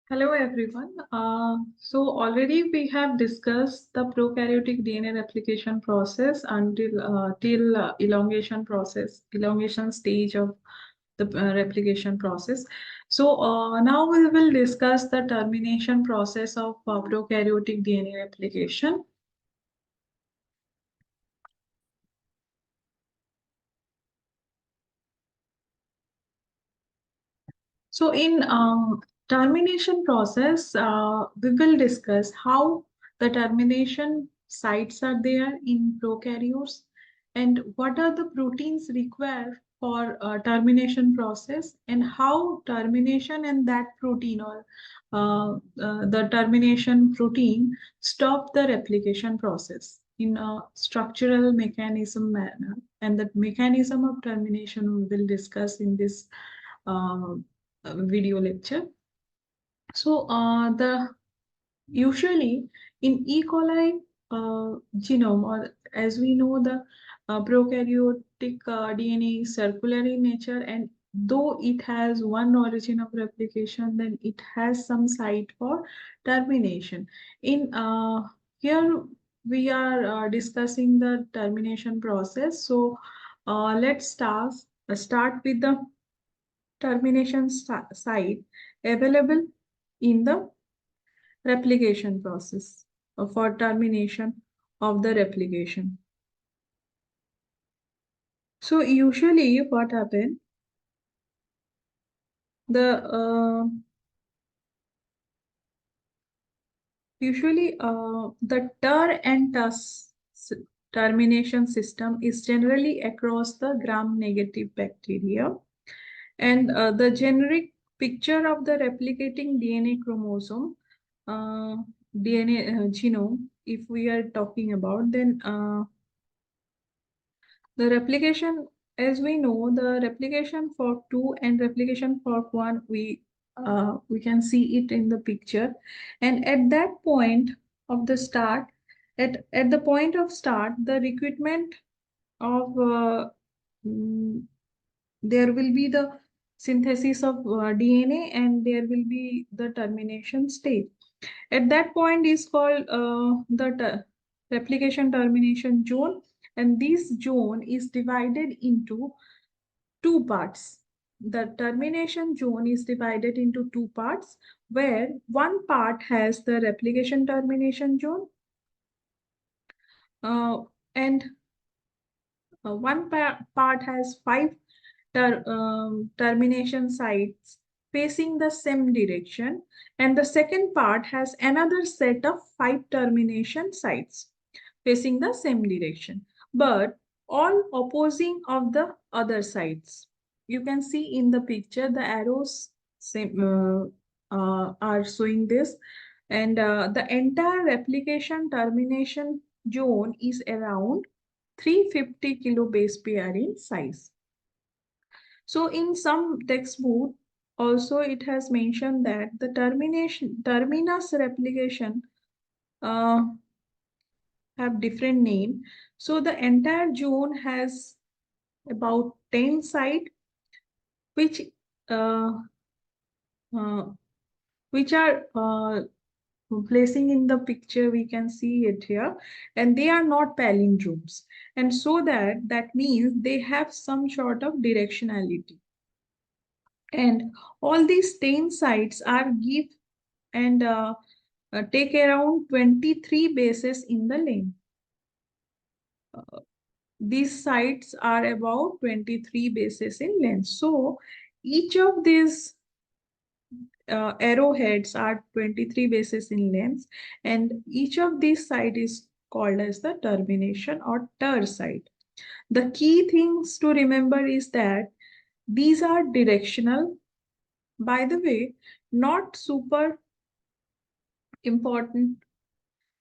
Hello everyone. So already we have discussed the prokaryotic DNA replication process until till elongation stage of the replication process. So now we will discuss the termination process of prokaryotic DNA replication. So in termination process, we will discuss how the termination sites are there in prokaryotes and what are the proteins required for termination process and how termination and that protein or the termination protein stop the replication process in a structural mechanism manner, and the mechanism of termination we will discuss in this uh, video lecture. So the usually in E. coli genome, or as we know, the prokaryotic DNA is circular in nature, and though it has one origin of replication, then it has some site for termination. In here we are discussing the termination process. So let's start with the termination site available in the replication process for termination of the replication. So usually what happens, the the TER and TUS termination system is generally across the gram-negative bacteria, and the generic picture of the replicating DNA chromosome, DNA genome, if we are talking about, then the replication, as we know, the replication fork 2 and replication fork 1, we can see it in the picture. And at that point of the start, at the point of start, the recruitment of mm, there will be the synthesis of DNA, and there will be the termination stage. At that point is called the replication termination zone, and this zone is divided into two parts. The termination zone is divided into two parts, where one part has the replication termination zone, uh, and one part has five termination sites facing the same direction, and the second part has another set of five termination sites facing the same direction, but all opposing of the other sides. You can see in the picture the arrows are showing this, and the entire replication termination zone is around 350 kilobase pair in size. So in some textbook, also it has mentioned that the terminus replication uh, have different name. So the entire zone has about 10 site, which uh, uh, which are placing in the picture. We can see it here, and they are not palindromes, and so that means they have some sort of directionality. And all these 10 sites are give and take around 23 bases in the length. These sites are about 23 bases in length. So each of these arrowheads are 23 bases in length, and each of these sites is called as the termination or TER site. The key things to remember is that these are directional. By the way, not super important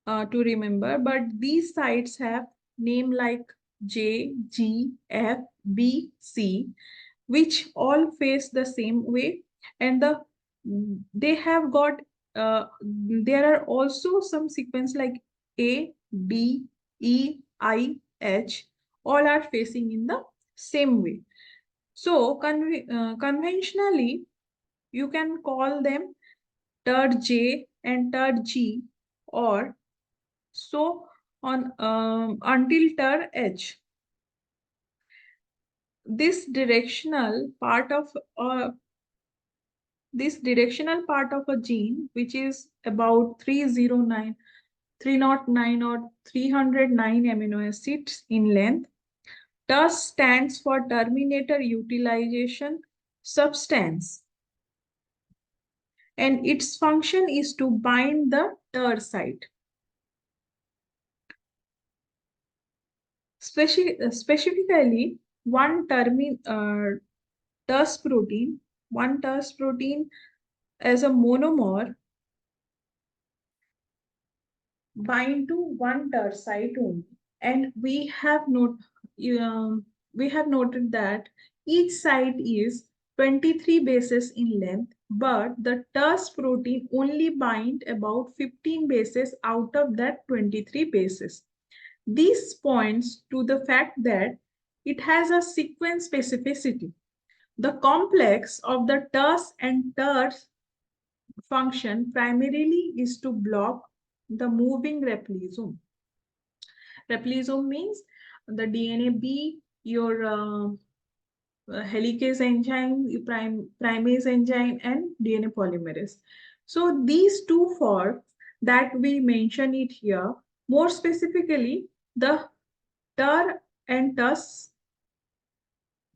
to remember, but these sites have name like J, G, F, B, C, which all face the same way, and they have got there are also some sequence like A, D, E, I, H, all are facing in the same way. So conventionally, you can call them TER-J and TER-G, or so on until TER-H. This directional part of uh, this directional part of a gene, which is about 309, 309 or 309 amino acids in length, thus stands for terminator utilization substance, and its function is to bind the TER site. Specifically, TERS protein as a monomer bind to one TER site only, and we have noted that each site is 23 bases in length, but the TERS protein only bind about 15 bases out of that 23 bases. This points to the fact that it has a sequence specificity. The complex of the TERS and TERS function primarily is to block the moving replisome. Replisome means the DNA B, your helicase enzyme, primase enzyme, and DNA polymerase. So these two forks that we mention it here, more specifically, the TER and TUS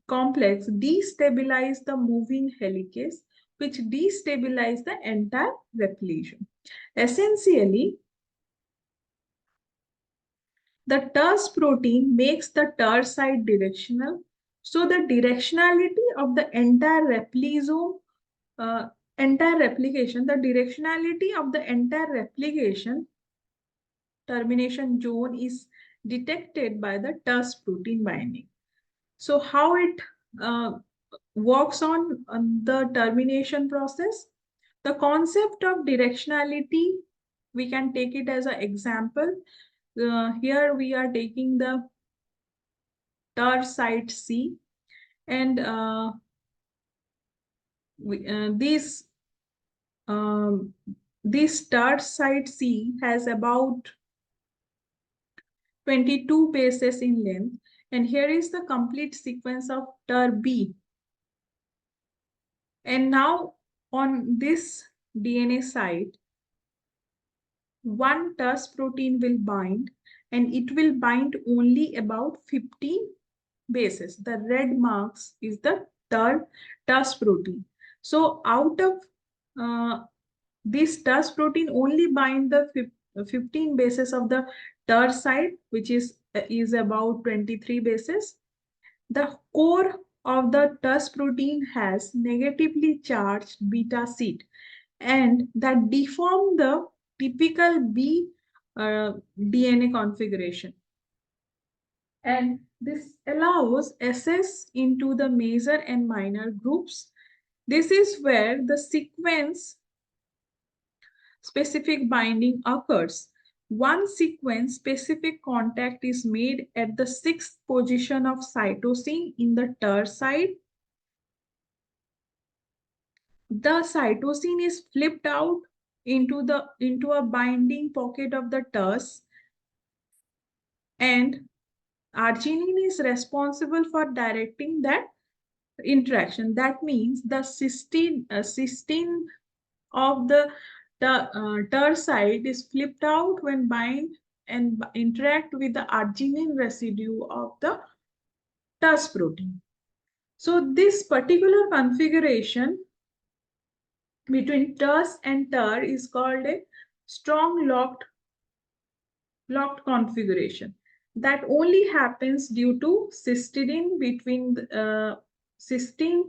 complex destabilize the moving helicase, which destabilize the entire replication. Essentially, the TERS protein makes the TER site directional. So the directionality of the entire replisome, entire replication, the directionality of the entire replication termination zone is detected by the TERS protein binding. So how it uh, works on the termination process? The concept of directionality, we can take it as an example. Here we are taking the TER site C, and we, this TER site C has about 22 bases in length, and here is the complete sequence of TER B. And now on this DNA site, one TERS protein will bind, and it will bind only about 15 bases. The red marks is the TERS protein. So out of this TERS protein only bind the 15 bases of the TERS site, which is about 23 bases. The core of the TERS protein has negatively charged beta seed, and that deform the typical B DNA configuration. And this allows SS into the major and minor groups. This is where the sequence specific binding occurs. One sequence specific contact is made at the 6th position of cytosine in the TER site. The cytosine is flipped out into a binding pocket of the TERS, and arginine is responsible for directing that interaction. That means the cysteine of the TER site is flipped out when bind and interact with the arginine residue of the TERS protein. So this particular configuration between TERS and TER is called a strong locked configuration. That only happens due to cysteine between cysteine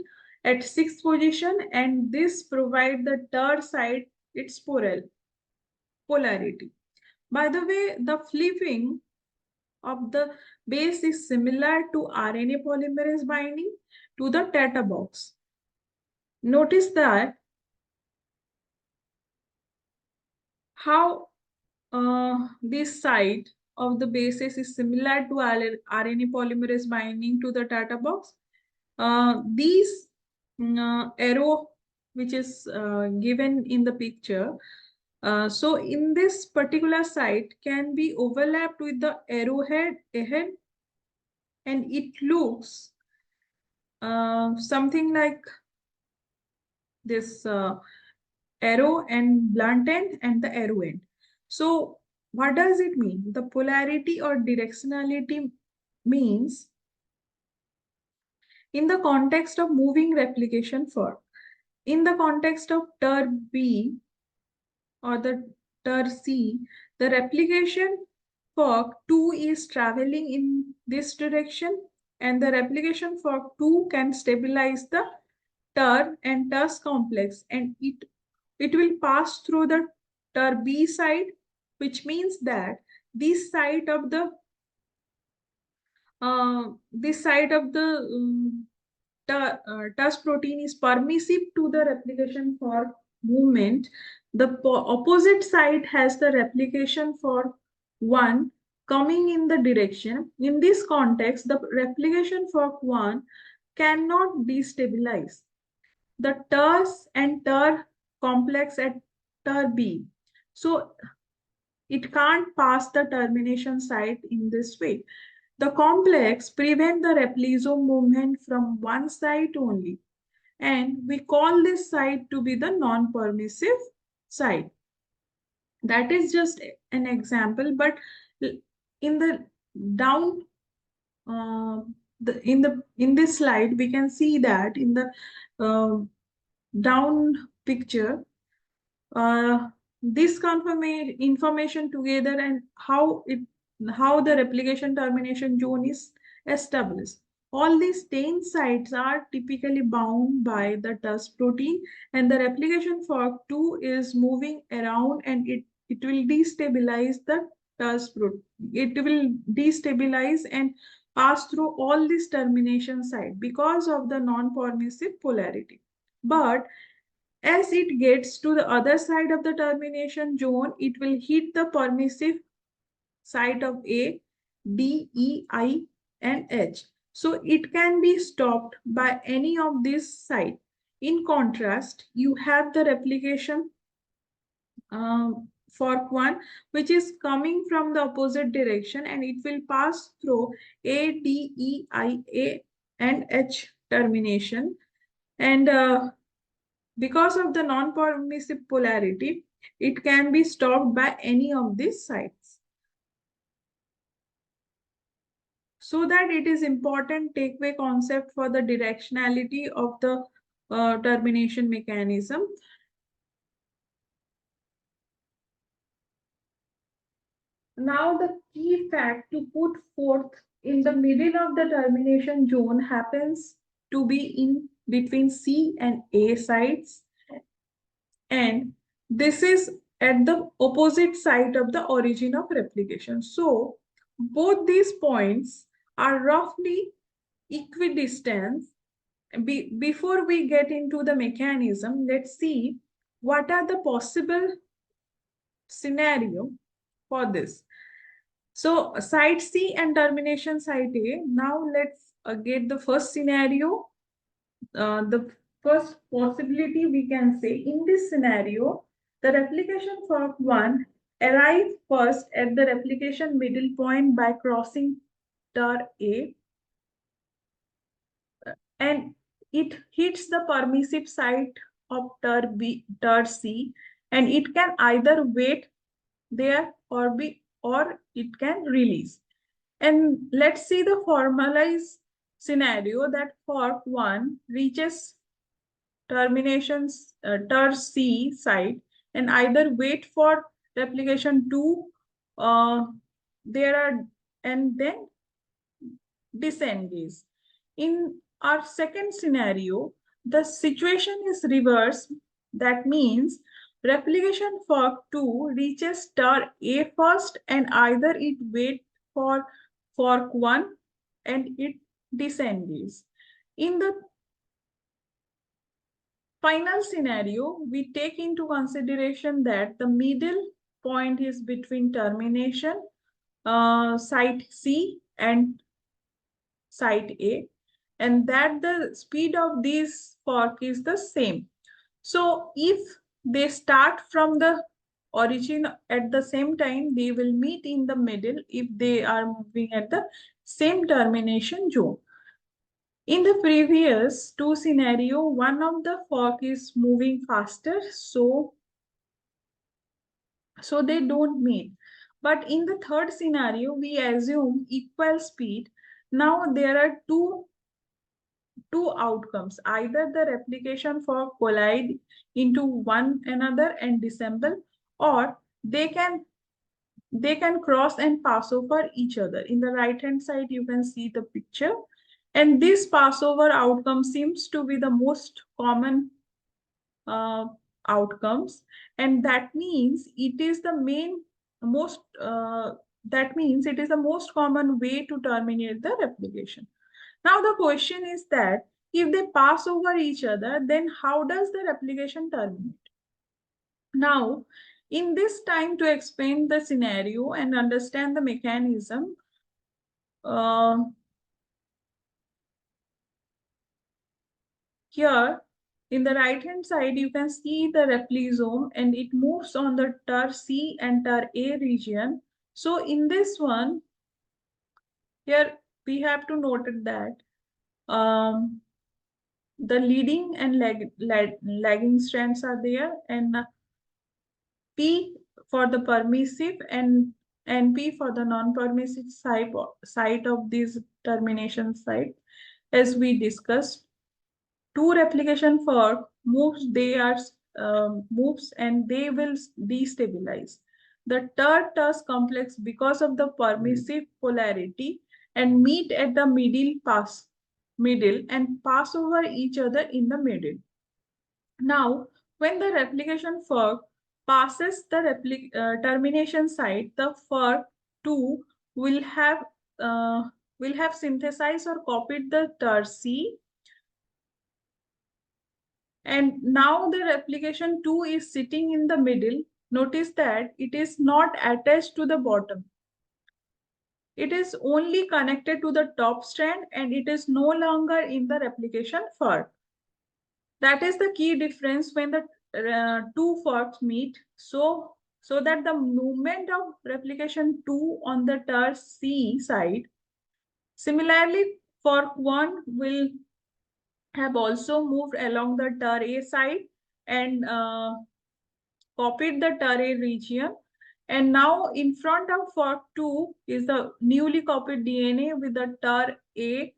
at 6th position, and this provide the TER site its polarity. By the way, the flipping of the base is similar to RNA polymerase binding to the Tata box. Notice that how this site of the bases is similar to RNA polymerase binding to the Tata box. These arrow which is given in the picture. So in this particular site can be overlapped with the arrowhead ahead, and it looks something like this arrow and blunt end and the arrow end. So what does it mean? The polarity or directionality means in the context of moving replication fork. In the context of TER B or the TER C, the replication fork 2 is traveling in this direction, and the replication fork 2 can stabilize the TER and TERS complex, and it will pass through the TER B side, which means that this side of the TUS protein is permissive to the replication fork movement. The opposite side has the replication fork 1 coming in the direction. In this context, the replication fork 1 cannot destabilize the TUS and TER complex at TER B. So it can't pass the termination site in this way. The complex prevent the replisome movement from one site only, and we call this site to be the non-permissive site. That is just an example, but in the down in this slide we can see that in the uh, down picture, uh, this information together and how the replication termination zone is established. All these 10 sites are typically bound by the TUS protein, and the replication fork 2 is moving around, and it will destabilize the TUS protein. It will destabilize and pass through all these termination site because of the non-permissive polarity. But as it gets to the other side of the termination zone, it will hit the permissive site of A, D, E, I, and H. So it can be stopped by any of these sites. In contrast, you have the replication fork 1, which is coming from the opposite direction, and it will pass through A, D, E, I, A, and H termination. And because of the non-permissive polarity, it can be stopped by any of these sites. So that it is important takeaway concept for the directionality of the termination mechanism. Now the key fact to put forth in the middle of the termination zone happens to be in between C and A sites, and this is at the opposite side of the origin of replication. So both these points are roughly equidistant. Before we get into the mechanism, let's see what are the possible scenario for this. So site C and termination site A. Now let's get the first scenario. The first possibility we can say in this scenario, the replication fork 1 arrives first at the replication middle point by crossing TER A, and it hits the permissive site of TER B, TER C, and it can either wait there or it can release. And let's see the formalized scenario that fork 1 reaches terminations TER C site and either wait for replication 2 there are and then disengage. In our second scenario, the situation is reversed. That means replication fork 2 reaches TER A first and either it wait for fork 1 and it disengages. In the final scenario, we take into consideration that the middle point is between termination site C and site A, and that the speed of this fork is the same. So if they start from the origin at the same time, they will meet in the middle if they are moving at the same termination zone. In the previous two scenario, one of the fork is moving faster, so they don't meet. But in the third scenario, we assume equal speed. Now there are two outcomes. Either the replication fork collide into one another and disassemble, or they can they can cross and pass over each other. In the right hand side, you can see the picture. And this passover outcome seems to be the most common uh, outcomes, and that means it is the main most that means it is the most common way to terminate the replication. Now the question is that if they pass over each other, then how does the replication terminate? Now, in this time to explain the scenario and understand the mechanism, uh, here in the right hand side, you can see the replisome and it moves on the TER C and TER A region. So in this one, here we have to note that um, the leading and lagging strands are there, and P for the permissive and P for the non-permissive site of this termination site. As we discussed, two replication fork moves and they will destabilize the TER-TUS complex because of the permissive polarity and meet at the middle and pass over each other in the middle. Now, when the replication fork passes the termination site, the fork 2 will have uh, synthesized or copied the TER C, and now the replication 2 is sitting in the middle. Notice that it is not attached to the bottom. It is only connected to the top strand and it is no longer in the replication fork. That is the key difference when the two forks meet. So that the movement of replication 2 on the TER C side, similarly fork 1 will have also moved along the TER A side and copied the TER A region. And now in front of fork 2 is the newly copied DNA with the TER A,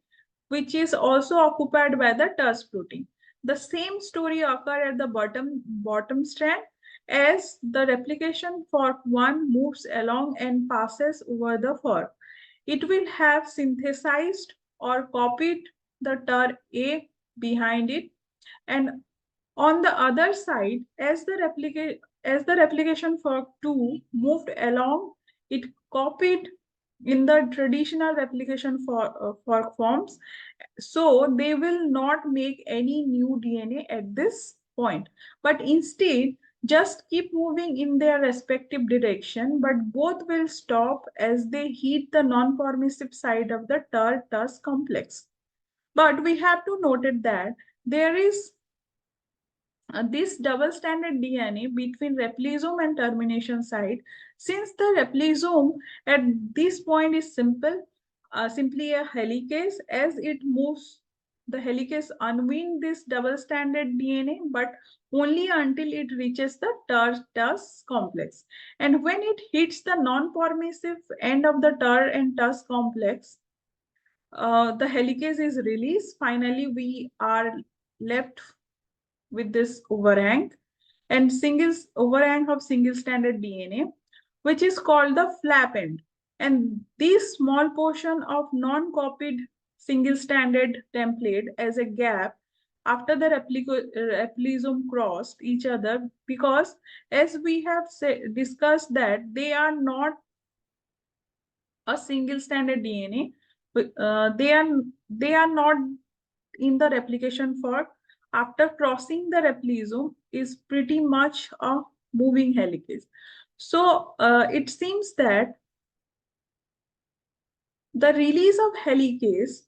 which is also occupied by the TERS protein. The same story occurs at the bottom strand as the replication fork 1 moves along and passes over the fork. It will have synthesized or copied the TER A behind it, and on the other side, as the replication fork 2 moved along, it copied in the traditional replication fork forms. So they will not make any new DNA at this point, but instead just keep moving in their respective direction, but both will stop as they hit the non-permissive side of the TER-TUS complex. But we have to note that there is this double standard DNA between replisome and termination site. Since the replisome at this point is simply a helicase, as it moves, the helicase unwind this double standard DNA, but only until it reaches the TER-TUS complex. And when it hits the non-permissive end of the TER and TUS complex, the helicase is released. Finally, we are left with this overhang and overhang of single standard DNA, which is called the flap end. And this small portion of non-copied single standard template as a gap after the replisome crossed each other, because as we have discussed that they are not a single standard DNA, they are not in the replication fork. After crossing the replisome is pretty much a moving helicase. So it seems that the release of helicase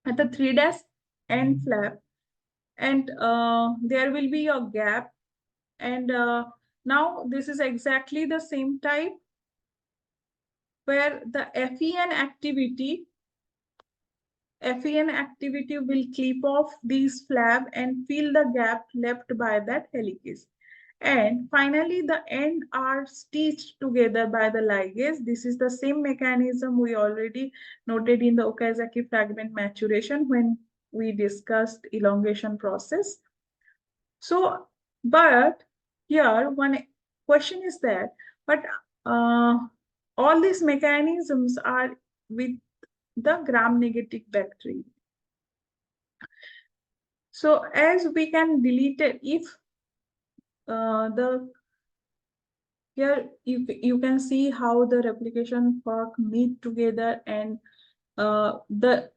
at the 3' end flap and there will be a gap. And now this is exactly the same type, where the FEN activity will clip off these flap and fill the gap left by that helices. And finally, the end are stitched together by the ligase. This is the same mechanism we already noted in the Okazaki fragment maturation when we discussed elongation process. So, but here one question is that, but uh, all these mechanisms are with the gram-negative bacteria. So as we can delete it, if the here you can see how the replication fork meet together, and the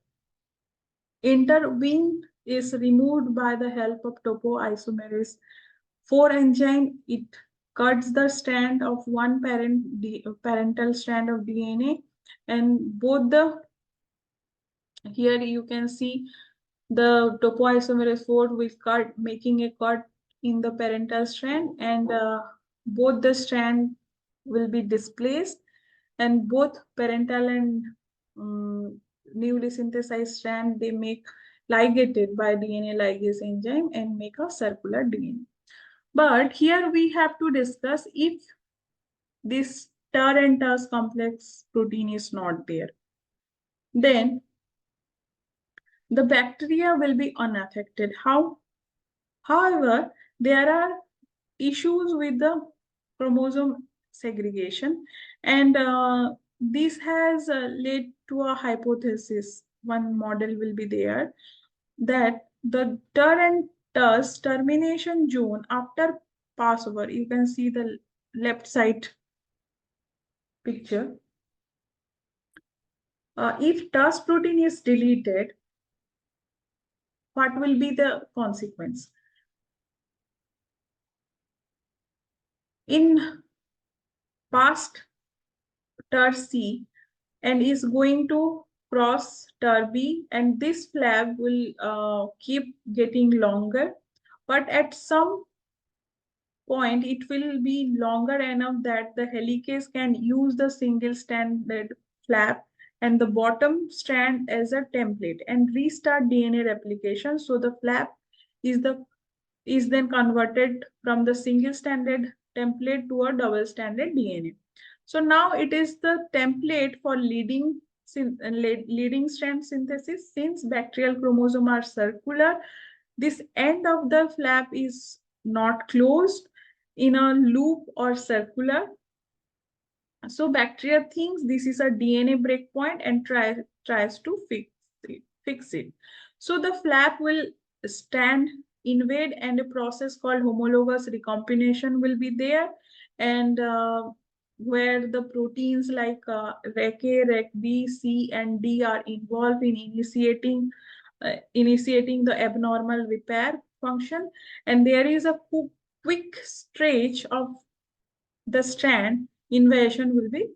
interwing is removed by the help of topoisomerase 4 enzyme. It cuts the strand of one parental strand of DNA, and both the here you can see the topoisomerase 4 will cut, making a cut in the parental strand, and both the strand will be displaced, and both parental and newly synthesized strand, they make ligated by DNA ligase enzyme and make a circular DNA. But here we have to discuss if this TER and TERS complex protein is not there, then the bacteria will be unaffected. How? However, there are issues with the chromosome segregation, and this has led to a hypothesis. One model will be there that the TER and TERS termination zone after Passover, you can see the left side picture. If TERS protein is deleted, what will be the consequence? In past TER C and is going to cross TER B, and this flag will keep getting longer, but at some point it will be longer enough that the helicase can use the single stranded flap and the bottom strand as a template and restart DNA replication. So the flap is then converted from the single stranded template to a double stranded DNA. So now it is the template for leading strand synthesis. Since bacterial chromosomes are circular, this end of the flap is not closed in a loop or circular. So bacteria thinks this is a DNA breakpoint and tries to fix it. So the flap will stand invade, and a process called homologous recombination will be there, and where the proteins like REC A, REC B, C, and D are involved in initiating the abnormal repair function, and there is a quick stretch of the strand invasion will be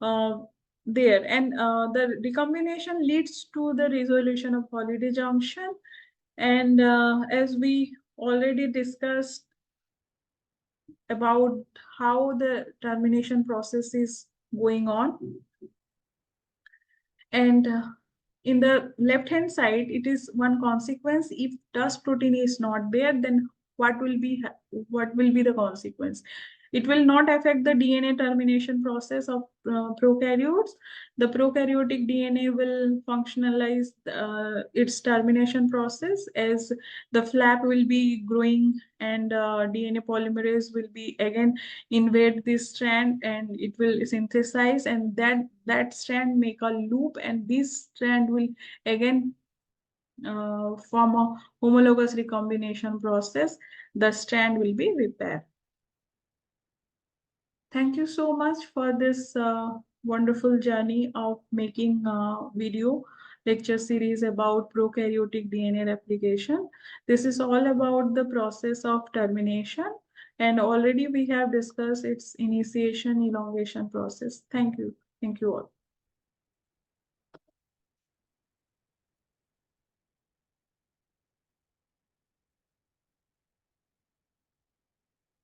uh, there, and the recombination leads to the resolution of holiday junction. And as we already discussed about how the termination process is going on, and in the left hand side it is one consequence. If TUS protein is not there, then what will be the consequence? It will not affect the DNA termination process of prokaryotes. The prokaryotic DNA will functionalize its termination process, as the flap will be growing, and DNA polymerase will be again invade this strand, and it will synthesize, and that strand make a loop, and this strand will again form a homologous recombination process. The strand will be repaired. Thank you so much for this wonderful journey of making video lecture series about prokaryotic DNA replication. This is all about the process of termination, and already we have discussed its initiation elongation process. Thank you. Thank you all.